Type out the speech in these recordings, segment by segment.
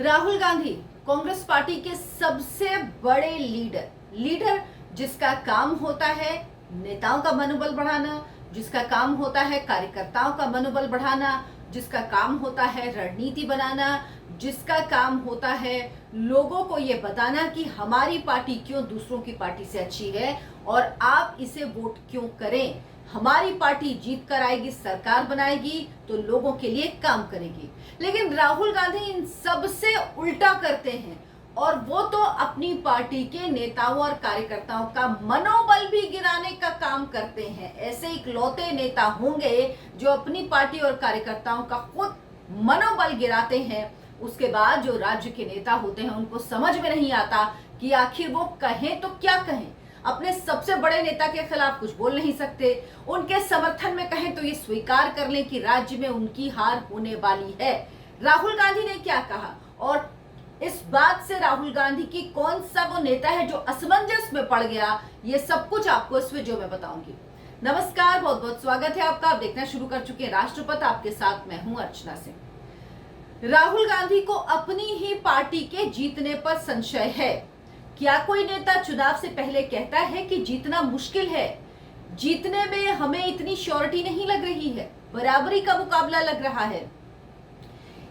Rahul Gandhi Congress party के सबसे बड़े लीडर जिसका काम होता है नेताओं का मनोबल बढ़ाना, जिसका काम होता है कार्यकर्ताओं का मनोबल बढ़ाना, जिसका काम होता है रणनीति बनाना, जिसका काम होता है लोगों को ये बताना कि हमारी पार्टी क्यों दूसरों की पार्टी से अच्छी है और आप इसे वोट क्यों करें। हमारी पार्टी जीत कर आएगी, सरकार बनाएगी तो लोगों के लिए काम करेगी। लेकिन राहुल गांधी इन सब से उल्टा करते हैं और वो तो अपनी पार्टी के नेताओं और कार्यकर्ताओं का मनोबल भी गिराने का काम करते हैं। ऐसे इकलौते नेता होंगे जो अपनी पार्टी और कार्यकर्ताओं का खुद मनोबल गिराते हैं। उसके बाद जो राज्य के नेता होते हैं उनको समझ में नहीं आता कि आखिर वो कहें तो क्या कहें। अपने सबसे बड़े नेता के खिलाफ कुछ बोल नहीं सकते, उनके समर्थन में कहें तो ये स्वीकार कर लें कि राज्य में उनकी हार होने वाली है। राहुल गांधी ने क्या कहा और इस बात से राहुल गांधी की कौन सा वो नेता है जो असमंजस में पड़ गया, ये सब कुछ आपको इस वीडियो में बताऊंगी। नमस्कार, बहुत बहुत स्वागत है आपका। आप देखना शुरू कर चुके हैं राष्ट्रपति, आपके साथ मैं हूं अर्चना सिंह। राहुल गांधी को अपनी ही पार्टी के जीतने पर संशय है। क्या कोई नेता चुनाव से पहले कहता है कि जीतना मुश्किल है, जीतने में हमें इतनी श्योरिटी नहीं लग रही है, बराबरी का मुकाबला लग रहा है।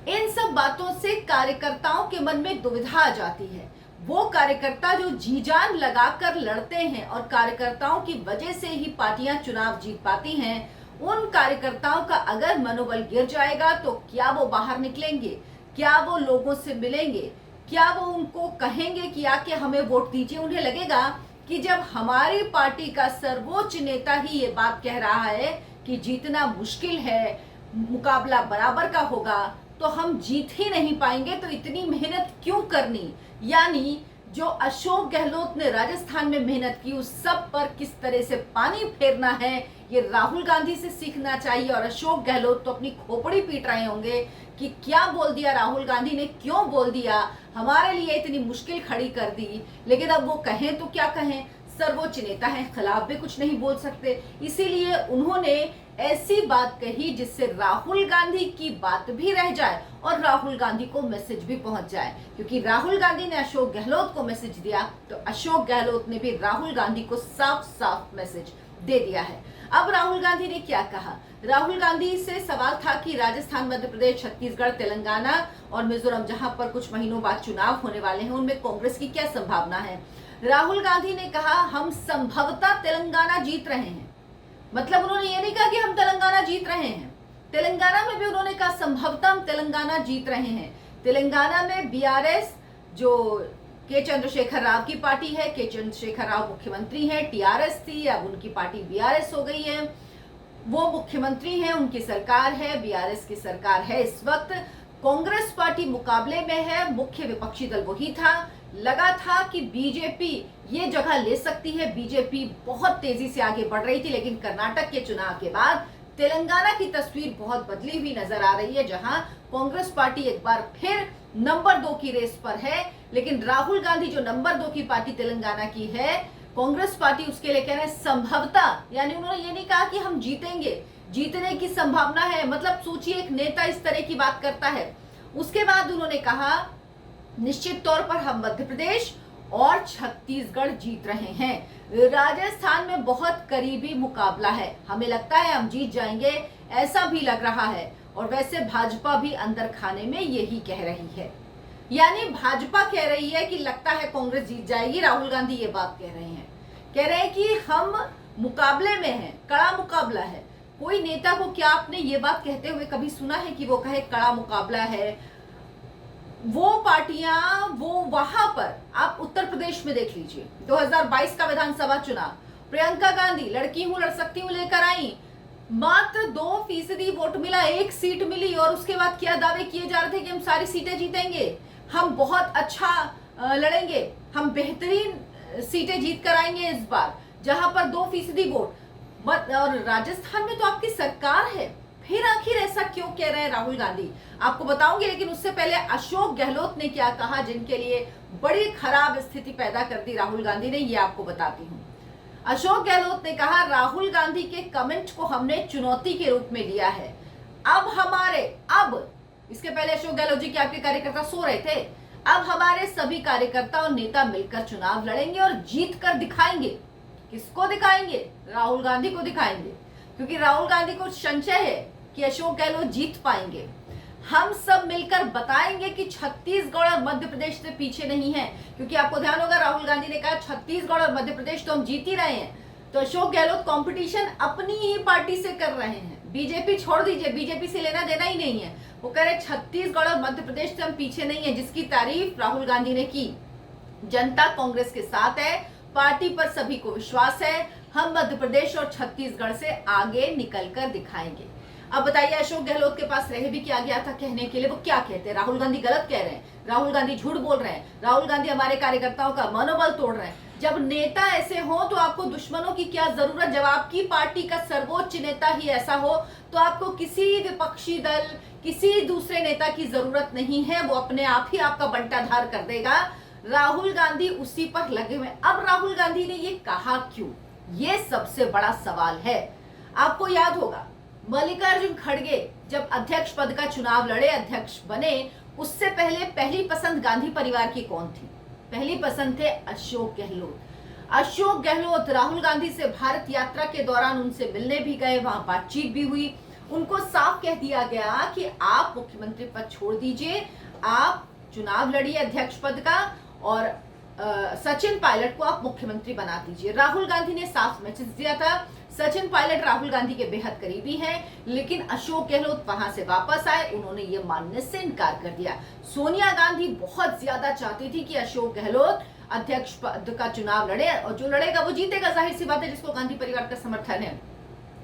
इन सब बातों से कार्यकर्ताओं के मन में दुविधा आ जाती है। वो कार्यकर्ता जो जी जान लगाकर लड़ते हैं और कार्यकर्ताओं की वजह से ही पार्टियां चुनाव जीत पाती हैं, उन कार्यकर्ताओं का अगर मनोबल गिर जाएगा तो क्या वो बाहर निकलेंगे, क्या वो लोगों से मिलेंगे, क्या वो उनको कहेंगे कि आके हमें वोट दीजिए। उन्हें लगेगा कि जब हमारी पार्टी का सर्वोच्च नेता ही ये बात कह रहा है कि जीतना मुश्किल है, मुकाबला बराबर का होगा, तो हम जीत ही नहीं पाएंगे, तो इतनी मेहनत क्यों करनी। यानी जो अशोक गहलोत ने राजस्थान में मेहनत की उस सब पर किस तरह से पानी फेरना है, ये राहुल गांधी से सीखना चाहिए। और अशोक गहलोत तो अपनी खोपड़ी पीट रहे होंगे कि क्या बोल दिया राहुल गांधी ने, क्यों बोल दिया, हमारे लिए इतनी मुश्किल खड़ी कर दी। लेकिन अब वो कहें तो क्या कहें, सर्वोच्च नेता हैं, खिलाफ भी कुछ नहीं बोल सकते। इसीलिए उन्होंने ऐसी बात कही जिससे राहुल गांधी की बात भी रह जाए और राहुल गांधी को मैसेज भी पहुंच जाए। क्योंकि राहुल गांधी ने अशोक गहलोत को मैसेज दिया तो अशोक गहलोत ने भी राहुल गांधी को साफ साफ मैसेज दे दिया है। अब राहुल गांधी ने क्या कहा। राहुल गांधी से सवाल था कि राजस्थान, मध्य प्रदेश, छत्तीसगढ़, तेलंगाना और मिजोरम, जहां पर कुछ महीनों बाद चुनाव होने वाले हैं, उनमें कांग्रेस की क्या संभावना है। राहुल गांधी ने कहा हम संभवतः तेलंगाना जीत रहे हैं। मतलब उन्होंने ये नहीं कहा कि हम तेलंगाना जीत रहे हैं, तेलंगाना में भी उन्होंने कहा संभवतः हम तेलंगाना जीत रहे हैं। तेलंगाना में बीआरएस जो के चंद्रशेखर राव की पार्टी है, के चंद्रशेखर राव मुख्यमंत्री हैं, टीआरएस थी, अब उनकी पार्टी बीआरएस हो गई है। वो मुख्यमंत्री हैं, उनकी सरकार है, बीआरएस की सरकार है। इस वक्त कांग्रेस पार्टी मुकाबले में है, मुख्य विपक्षी दल वही था। लगा था कि बीजेपी ये जगह ले सकती है, बीजेपी बहुत तेजी से आगे बढ़ रही थी। लेकिन कर्नाटक के चुनाव के बाद तेलंगाना की तस्वीर बहुत बदली हुई नजर आ रही है, जहां कांग्रेस पार्टी एक बार फिर नंबर 2 की रेस पर है। लेकिन राहुल गांधी जो नंबर 2 की पार्टी तेलंगाना की है, कांग्रेस पार्टी उसके लिए कह रहे हैं संभवतः। यानी उन्होंने ये नहीं कहा कि हम जीतेंगे, जीतने की संभावना है। मतलब सोचिए एक नेता इस तरह की बात करता है। उसके बाद उन्होंने कहा निश्चित तौर पर हम मध्य प्रदेश और छत्तीसगढ़ जीत रहे हैं। राजस्थान में बहुत करीबी मुकाबला है, हमें लगता है हम जीत जाएंगे, ऐसा भी लग रहा है। और वैसे भाजपा भी अंदर खाने में यही कह रही है। यानी भाजपा कह रही है कि लगता है कांग्रेस जीत जाएगी, राहुल गांधी ये बात कह रहे हैं। कह रहे हैं कि हम मुकाबले में हैं, कड़ा मुकाबला है। कोई नेता को क्या आपने ये बात कहते हुए कभी सुना है कि वो कहे कड़ा मुकाबला है। वो पार्टियां वो वहां पर, आप उत्तर प्रदेश में देख लीजिए 2022 का विधानसभा चुनाव, प्रियंका गांधी लड़की हूं लड़ सकती हूं लेकर आई, मात्र 2% वोट मिला, 1 सीट मिली। और उसके बाद क्या दावे किए जा रहे थे कि हम सारी सीटें जीतेंगे, हम बहुत अच्छा लड़ेंगे, हम बेहतरीन सीटें जीत कर आएंगे इस बार, जहां पर 2% वोट। और राजस्थान में तो आपकी सरकार है, फिर आखिर ऐसा क्यों कह रहे हैं राहुल गांधी, आपको बताऊंगी। लेकिन उससे पहले अशोक गहलोत ने क्या कहा, जिनके लिए बड़ी खराब स्थिति पैदा कर दी राहुल गांधी ने, ये आपको बताती हूँ। अशोक गहलोत ने कहा राहुल गांधी के कमेंट को हमने चुनौती के रूप में लिया है। अब इसके पहले अशोक गहलोत जी के आपके कार्यकर्ता सो रहे थे। अब हमारे सभी कार्यकर्ता और नेता मिलकर चुनाव लड़ेंगे और जीत कर दिखाएंगे। किसको दिखाएंगे? राहुल गांधी को दिखाएंगे, क्योंकि राहुल गांधी को संशय है कि अशोक गहलोत जीत पाएंगे। हम सब मिलकर बताएंगे कि छत्तीसगढ़ और मध्य प्रदेश से पीछे नहीं है, क्योंकि आपको ध्यान होगा राहुल गांधी ने कहा छत्तीसगढ़ और मध्य प्रदेश तो हम जीत ही रहे हैं। तो अशोक गहलोत कंपटीशन अपनी ही पार्टी से कर रहे हैं। बीजेपी छोड़ दीजिए, बीजेपी से लेना देना ही नहीं है। वो कह रहे छत्तीसगढ़ और मध्य प्रदेश से हम पीछे नहीं है, जिसकी तारीफ राहुल गांधी ने की। जनता कांग्रेस के साथ है, पार्टी पर सभी को विश्वास है। हम मध्य प्रदेश और छत्तीसगढ़ से आगे निकल कर दिखाएंगे। अब बताइए, अशोक गहलोत के पास रह भी क्या गया था कहने के लिए? वो क्या कहते हैं? राहुल गांधी गलत कह रहे हैं, राहुल गांधी झूठ बोल रहे हैं, राहुल गांधी हमारे कार्यकर्ताओं का मनोबल तोड़ रहे हैं। जब नेता ऐसे हो तो आपको दुश्मनों की क्या जरूरत? जब आपकी पार्टी का सर्वोच्च नेता ही ऐसा हो तो आपको किसी विपक्षी दल, किसी दूसरे नेता की जरूरत नहीं है। वो अपने आप ही आपका बंटाधार कर देगा। राहुल गांधी उसी पर लगे हुए। अब राहुल गांधी ने ये कहा क्यों? ये सबसे बड़ा सवाल है। आपको याद होगा मल्लिकार्जुन खड़गे जब अध्यक्ष पद का चुनाव लड़े, अध्यक्ष बने, उससे पहले पहली पसंद गांधी परिवार की कौन थी? पहली पसंद थे अशोक गहलोत। अशोक गहलोत राहुल गांधी से भारत यात्रा के दौरान उनसे मिलने भी गए, वहां बातचीत भी हुई। उनको साफ कह दिया गया कि आप मुख्यमंत्री पद छोड़ दीजिए, आप चुनाव लड़िए अध्यक्ष पद का और सचिन पायलट को आप मुख्यमंत्री बना दीजिए। राहुल गांधी ने साफ मैसेज दिया था। सचिन पायलट राहुल गांधी के बेहद करीबी हैं, लेकिन अशोक गहलोत वहां से वापस आए, उन्होंने ये मानने से इनकार कर दिया। सोनिया गांधी बहुत ज्यादा चाहती थी कि अशोक गहलोत अध्यक्ष पद का चुनाव लड़े, और जो लड़ेगा वो जीतेगा, जाहिर सी बात है, जिसको गांधी परिवार का समर्थन है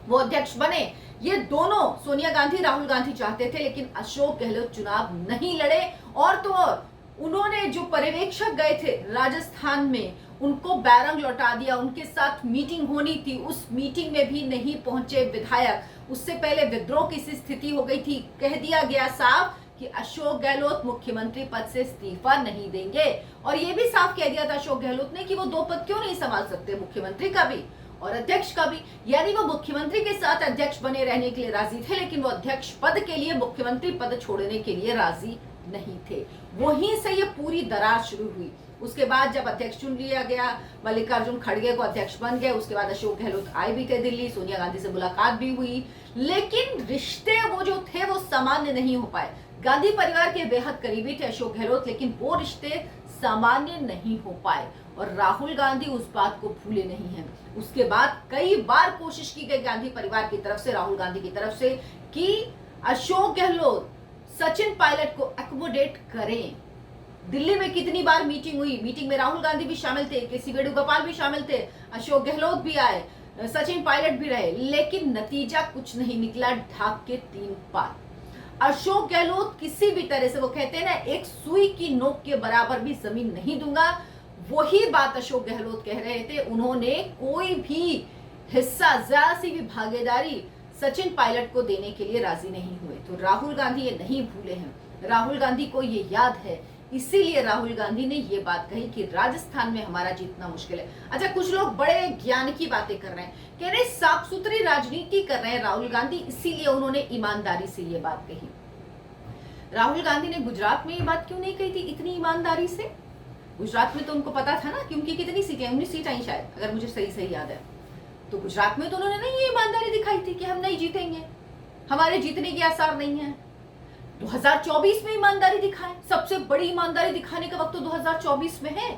वो अध्यक्ष बने। ये दोनों सोनिया गांधी राहुल गांधी चाहते थे, लेकिन अशोक गहलोत चुनाव नहीं लड़े। और तो और उन्होंने जो पर्यवेक्षक गए थे राजस्थान में, उनको बैरंग लौटा दिया। उनके साथ मीटिंग होनी थी, उस मीटिंग में भी नहीं पहुंचे विधायक। उससे पहले विद्रोह की स्थिति हो गई थी। कह दिया गया साफ कि अशोक गहलोत मुख्यमंत्री पद से इस्तीफा नहीं देंगे, और ये भी साफ कह दिया था अशोक गहलोत ने कि वो दो पद क्यों नहीं संभाल सकते, मुख्यमंत्री का भी और अध्यक्ष का भी। यानी वो मुख्यमंत्री के साथ अध्यक्ष बने रहने के लिए राजी थे, लेकिन वो अध्यक्ष पद के लिए, मुख्यमंत्री पद छोड़ने के लिए राजी नहीं थे। वहीं से ये पूरी दरार शुरू हुई। उसके बाद जब अध्यक्ष चुन लिया गया, मल्लिकार्जुन खड़गे को अध्यक्ष बन गए। उसके बाद अशोक गहलोत आए भी थे दिल्ली, सोनिया गांधी से मुलाकात भी हुई, लेकिन रिश्ते वो जो थे वो सामान्य नहीं हो पाए। गांधी परिवार के बेहद करीबी थे अशोक गहलोत, लेकिन वो रिश्ते सामान्य नहीं हो पाए, और राहुल गांधी उस बात को भूले नहीं हैं। उसके बाद कई बार कोशिश की गई गांधी परिवार की तरफ से, राहुल गांधी की तरफ से, कि अशोक गहलोत सचिन पायलट को एकोमोडेट करें। दिल्ली में कितनी बार मीटिंग हुई, मीटिंग में राहुल गांधी भी शामिल थे, केसी वेणुगोपाल भी शामिल थे, अशोक गहलोत भी आए, सचिन पायलट भी रहे, लेकिन नतीजा कुछ नहीं निकला। ढाक के 3 पार। अशोक गहलोत किसी भी तरह से, वो कहते हैं ना, एक सुई की नोक के बराबर भी जमीन नहीं दूंगा, वही बात अशोक गहलोत कह रहे थे। उन्होंने कोई भी हिस्सा, जरा सी भी भागीदारी सचिन पायलट को देने के लिए राजी नहीं हुए। तो राहुल गांधी ये नहीं भूले हैं, राहुल गांधी को ये याद है, इसीलिए राहुल गांधी ने ये बात कही कि राजस्थान में हमारा जीतना मुश्किल है। अच्छा, कुछ लोग बड़े ज्ञान की बातें कर रहे हैं, कह रहे साफ सुथरी राजनीति कर रहे हैं राहुल गांधी, इसीलिए उन्होंने ईमानदारी से ये बात कही। राहुल गांधी ने गुजरात में ये बात क्यों नहीं कही थी इतनी ईमानदारी से? गुजरात में तो उनको पता था ना कि उनकी कितनी सीटें, 19 सीटें आई शायद, अगर मुझे सही याद है। तो गुजरात में तो उन्होंने नहीं ये ईमानदारी दिखाई थी कि हम नहीं जीतेंगे, हमारे जीतने के आसार नहीं है। 2024 में ईमानदारी दिखाएं, सबसे बड़ी ईमानदारी दिखाने का वक्त तो 2024 में है।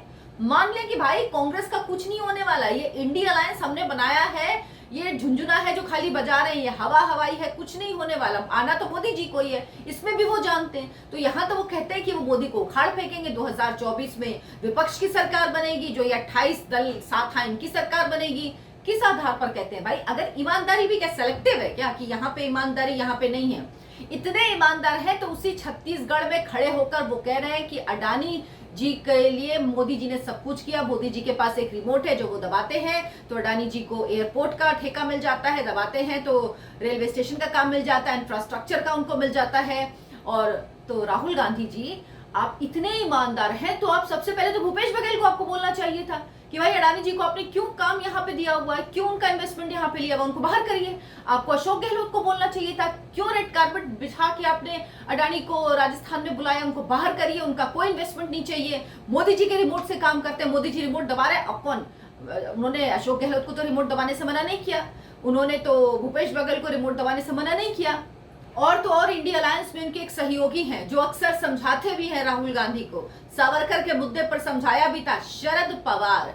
मान लें कि भाई कांग्रेस का कुछ नहीं होने वाला, ये इंडिया अलायंस हमने बनाया है, ये झुंझुना है जो खाली बजा रहे हैं, ये हवा हवाई है, कुछ नहीं होने वाला, आना तो मोदी जी को ही है, इसमें भी वो जानते हैं। तो यहाँ तो वो कहते हैं कि वो मोदी को उखाड़ फेंकेंगे, 2024 में विपक्ष की सरकार बनेगी, जो ये 28 दल साथ हैं इनकी सरकार बनेगी। किस आधार पर कहते हैं भाई? अगर ईमानदारी भी क्या सेलेक्टिव है क्या, कि यहाँ पे ईमानदारी यहाँ पे नहीं है? इतने ईमानदार है तो उसी छत्तीसगढ़ में खड़े होकर वो कह रहे हैं कि अडानी जी के लिए मोदी जी ने सब कुछ किया, मोदी जी के पास एक रिमोट है जो वो दबाते हैं तो अडानी जी को एयरपोर्ट का ठेका मिल जाता है, दबाते हैं तो रेलवे स्टेशन का काम मिल जाता है, इंफ्रास्ट्रक्चर का उनको मिल जाता है। और तो राहुल गांधी जी आप इतने ईमानदार हैं तो आप सबसे पहले तो भूपेश बघेल को आपको बोलना चाहिए था कि भाई अडानी जी को आपने क्यों काम यहाँ पे दिया हुआ है, क्यों उनका इन्वेस्टमेंट यहाँ पे लिया हुआ, उनको बाहर करिए। आपको अशोक गहलोत को बोलना चाहिए था, क्यों रेड कार्पेट बिछा के आपने अडानी को राजस्थान में बुलाया, उनको बाहर करिए, उनका कोई इन्वेस्टमेंट नहीं चाहिए। मोदी जी के रिमोट से काम करते हैं, मोदी जी रिमोट दबा रहे, अब कौन, उन्होंने अशोक गहलोत को तो रिमोट दबाने से मना नहीं किया, उन्होंने तो भूपेश बघेल को रिमोट दबाने से मना नहीं किया। और तो और इंडिया अलायंस में उनके एक सहयोगी हैं जो अक्सर समझाते भी हैं राहुल गांधी को, सावरकर के मुद्दे पर समझाया भी था, शरद पवार।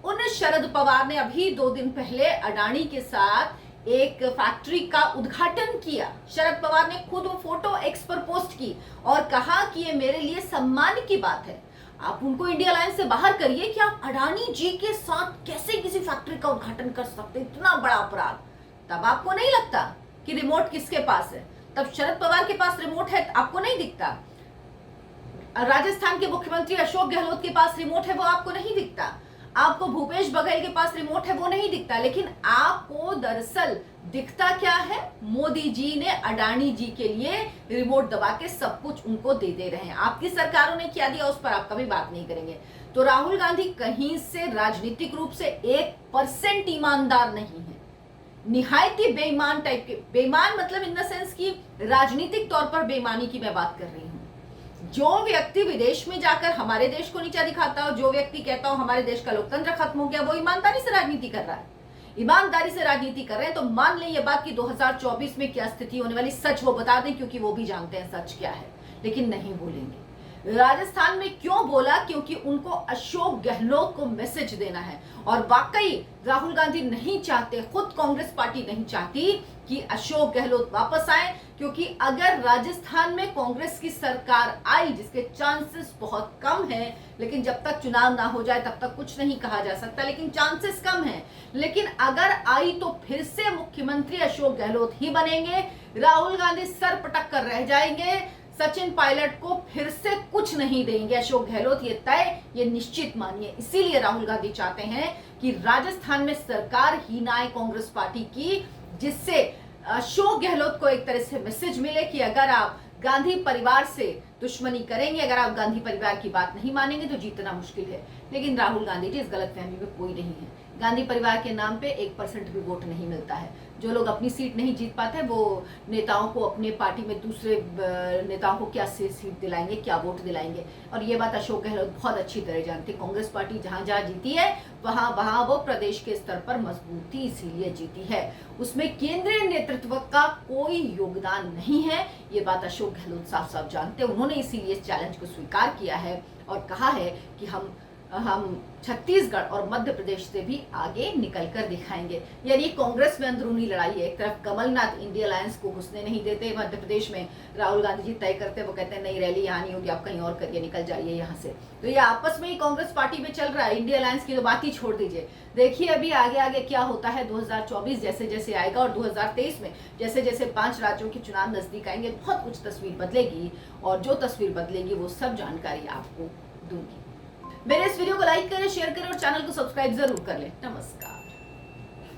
उन शरद पवार ने अभी 2 दिन पहले अडानी के साथ एक फैक्ट्री का उद्घाटन किया। शरद पवार ने खुद वो फोटो एक्स पर पोस्ट की और कहा कि ये मेरे लिए सम्मान की बात है। आप उनको इंडिया अलायंस से बाहर करिए कि आप अडानी जी के साथ कैसे किसी फैक्ट्री का उद्घाटन कर सकते, इतना बड़ा अपराध। तब आपको नहीं लगता कि रिमोट किसके पास है, तब शरद पवार के पास रिमोट है, आपको नहीं दिखता। राजस्थान के मुख्यमंत्री अशोक गहलोत के पास रिमोट है, वो आपको नहीं दिखता। आपको भूपेश बघेल के पास रिमोट है, वो नहीं दिखता। लेकिन आपको दरअसल दिखता क्या है, मोदी जी ने अडानी जी के लिए रिमोट दबा के सब कुछ उनको दे रहे हैं। आपकी सरकारों ने क्या दिया उस पर आप कभी बात नहीं करेंगे। तो राहुल गांधी कहीं से राजनीतिक रूप से 1% ईमानदार नहीं है, निहायती बेईमान टाइप के। बेईमान मतलब इन द सेंस की राजनीतिक तौर पर बेईमानी की मैं बात कर रही हूं। जो व्यक्ति विदेश में जाकर हमारे देश को नीचा दिखाता हो, जो व्यक्ति कहता हो हमारे देश का लोकतंत्र खत्म हो गया, वो ईमानदारी से राजनीति कर रहा है। ईमानदारी से राजनीति कर रहे हैं तो मान लें ये बात कि 2024 में क्या स्थिति होने वाली, सच वो बता दें, क्योंकि वो भी जानते हैं सच क्या है, लेकिन नहीं बोलेंगे। राजस्थान में क्यों बोला, क्योंकि उनको अशोक गहलोत को मैसेज देना है। और वाकई राहुल गांधी नहीं चाहते, खुद कांग्रेस पार्टी नहीं चाहती कि अशोक गहलोत वापस आए, क्योंकि अगर राजस्थान में कांग्रेस की सरकार आई, जिसके चांसेस बहुत कम हैं, लेकिन जब तक चुनाव ना हो जाए तब तक कुछ नहीं कहा जा सकता, लेकिन चांसेस कम हैं, लेकिन अगर आई तो फिर से मुख्यमंत्री अशोक गहलोत ही बनेंगे। राहुल गांधी सर पटक कर रह जाएंगे, सचिन पायलट को फिर से कुछ नहीं देंगे अशोक गहलोत, ये तय, ये निश्चित मानिए। इसीलिए राहुल गांधी चाहते हैं कि राजस्थान में सरकार ही ना आए कांग्रेस पार्टी की, जिससे अशोक गहलोत को एक तरह से मैसेज मिले कि अगर आप गांधी परिवार से दुश्मनी करेंगे, अगर आप गांधी परिवार की बात नहीं मानेंगे तो जीतना मुश्किल है। लेकिन राहुल गांधी जी इस गलतफहमी में कोई नहीं है। गांधी परिवार के नाम पे 1% भी वोट नहीं मिलता है। जो लोग अपनी सीट नहीं जीत पाते वो नेताओं को, अपने पार्टी में दूसरे नेताओं को क्या सीट दिलाएंगे, क्या वोट दिलाएंगे। और ये बात अशोक गहलोत बहुत अच्छी तरह जानते। कांग्रेस पार्टी जहां जहां जीती है वहां वो प्रदेश के स्तर पर मजबूती इसीलिए जीती है, उसमें केंद्रीय नेतृत्व का कोई योगदान नहीं है। ये बात अशोक गहलोत साफ साफ जानते हैं। उन्होंने इसीलिए इस चैलेंज को स्वीकार किया है और कहा है कि हम छत्तीसगढ़ और मध्य प्रदेश से भी आगे निकल कर दिखाएंगे। यानी कांग्रेस में अंदरूनी लड़ाई है। एक तरफ कमलनाथ इंडिया अलायंस को घुसने नहीं देते, मध्य प्रदेश में राहुल गांधी जी तय करते, वो कहते हैं नहीं रैली यहाँ नहीं होगी, आप कहीं और करिए, निकल जाइए यहाँ से। तो ये आपस में ही कांग्रेस पार्टी में चल रहा है। इंडिया अलायंस की तो बात ही छोड़ दीजिए। देखिए अभी आगे आगे क्या होता है। 2024 जैसे जैसे आएगा और 2023 में जैसे जैसे 5 राज्यों के चुनाव नजदीक आएंगे, बहुत कुछ तस्वीर बदलेगी और जो तस्वीर बदलेगी वो सब जानकारी आपको दूंगी। मेरे इस वीडियो को लाइक करें, शेयर करें और चैनल को सब्सक्राइब जरूर कर लें। नमस्कार।